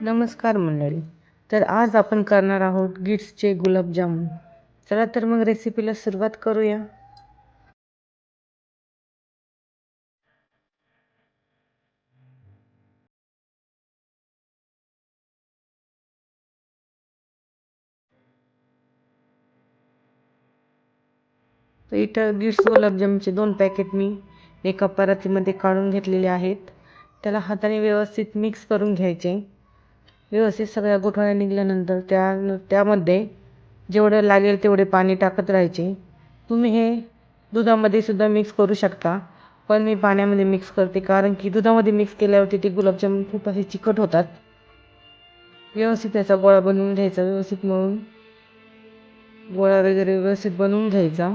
नमस्कार मंडळी. तर आज आपण करणार आहोत गिट्सचे गुलाबजामुन. चला तर मग रेसिपीला सुरुवात करूया. तर इथं गिट्स गुलाबजामचे 2 पॅकेट मी एका परातीमध्ये काढून घेतलेले आहेत. त्याला हाताने व्यवस्थित मिक्स करून घ्यायचे. व्यवस्थित सगळ्या गुठळ्या निघाल्यानंतर त्यामध्ये जेवढं लागेल तेवढे पाणी टाकत राहायचे. तुम्ही हे दुधामध्ये सुद्धा मिक्स करू शकता, पण मी पाण्यामध्ये मिक्स करते कारण की दुधामध्ये मिक्स केल्यावरती ते गुलाबजामुन खूप असे चिकट होतात. व्यवस्थित त्याचा गोळा बनवून घ्यायचा, व्यवस्थित मळून गोळा वगैरे व्यवस्थित बनवून घ्यायचा.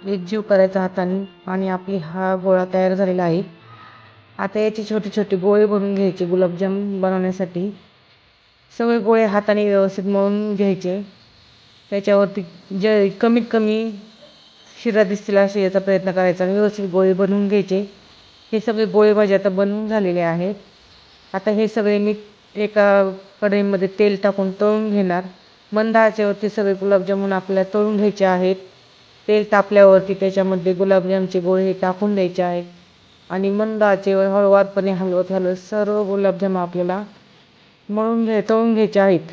एकजीव करायचा हाताने आणि आपली हा गोळा तयार झालेला आहे. आता याचे छोटे छोटे गोळे बनवून घ्यायचे गुलाबजाम बनवण्यासाठी. सगळे गोळे हाताने व्यवस्थित मळून घ्यायचे. त्याच्यावरती जे कमीत कमी शिरा दिसतील असे याचा प्रयत्न करायचा आणि व्यवस्थित गोळे बनवून घ्यायचे. हे सगळे गोळे माझे आता बनवून झालेले आहेत. आता हे सगळे मी एका कढईमध्ये तेल टाकून तळून घेणार. मंद आचेवरती सगळे गुलाबजामुन आपल्याला तळून घ्यायचे आहेत. तेल तापल्यावरती त्याच्यामध्ये गुलाबजामचे गोळे टाकून द्यायचे आहेत आणि मंद आचेवर हळूवारपणे हलवत हलवत सर्व गुलाबजाम आपल्याला तळून घ्यायचे आहेत.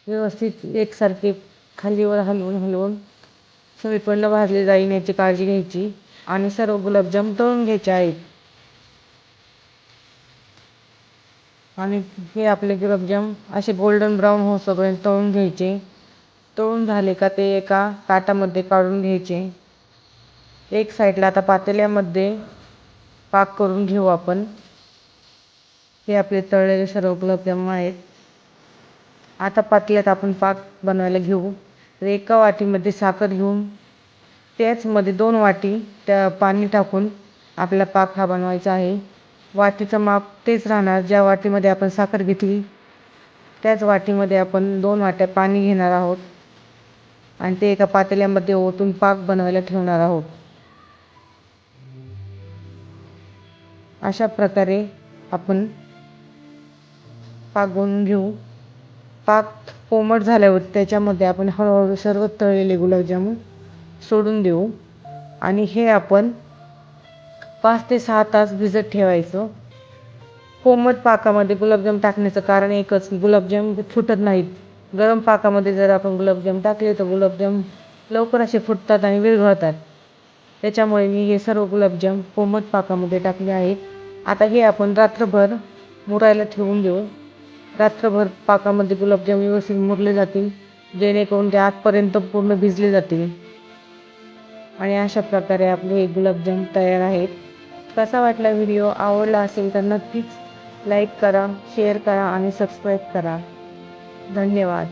व्यवस्थित एकसारखे खालीवर हलवून हलवून सगळीकडनं भाजले जाईल याची काळजी घ्यायची आणि सर्व गुलाबजाम तळून घ्यायचे आहेत. आणि हे आपले गुलाबजाम असे गोल्डन ब्राऊन होईपर्यंत तळून घ्यायचे. तळून झाले का ते एका ताटामध्ये काढून घ्यायचे. एक साईडला आता पातेल्यामध्ये पाक करून घेऊ आपण. हे आपले तळलेले सर्व गुलाबजाम आहेत. आता पातेल्यात आपण पाक बनवायला घेऊ. तर एका वाटीमध्ये साखर घेऊन त्याचमध्ये 2 वाटी त्या पाणी टाकून आपल्याला पाक हा बनवायचा आहे. वाटीचं माप तेच राहणार, ज्या वाटीमध्ये आपण साखर घेतली त्याच वाटीमध्ये आपण 2 वाट्या पाणी घेणार आहोत आणि ते एका पातेल्यामध्ये ओतून पाक बनवायला ठेवणार आहोत. अशा प्रकारे आपण पाक बनवून घेऊ. पाक कोमट झाल्यावर त्याच्यामध्ये आपण हळूहळू सर्व तळलेले गुलाबजामुन सोडून देऊ आणि हे आपण 5 ते 6 तास भिजत ठेवायचं. कोमट पाकामध्ये गुलाबजाम टाकण्याचं कारण एकच, गुलाबजाम फुटत नाहीत. गरम पाकामध्ये जर आपण गुलाबजाम टाकले तर गुलाबजाम लवकर असे फुटतात आणि विरघळतात. त्याच्यामुळे मी हे सर्व गुलाबजाम कोमट पाकामध्ये टाकले आहेत. आता हे आपण रात्रभर मुरायला ठेवून देऊ. रात्रभर पाकामध्ये गुलाबजाम व्यवस्थित मुरले जातील, जेणेकरून ते आतपर्यंत पूर्ण भिजले जातील. आणि अशा प्रकारे आपले हे गुलाबजाम तयार आहेत. कसा वाटला व्हिडिओ? आवडला असेल तर नक्कीच लाईक करा, शेअर करा आणि सबस्क्राईब करा. धन्यवाद.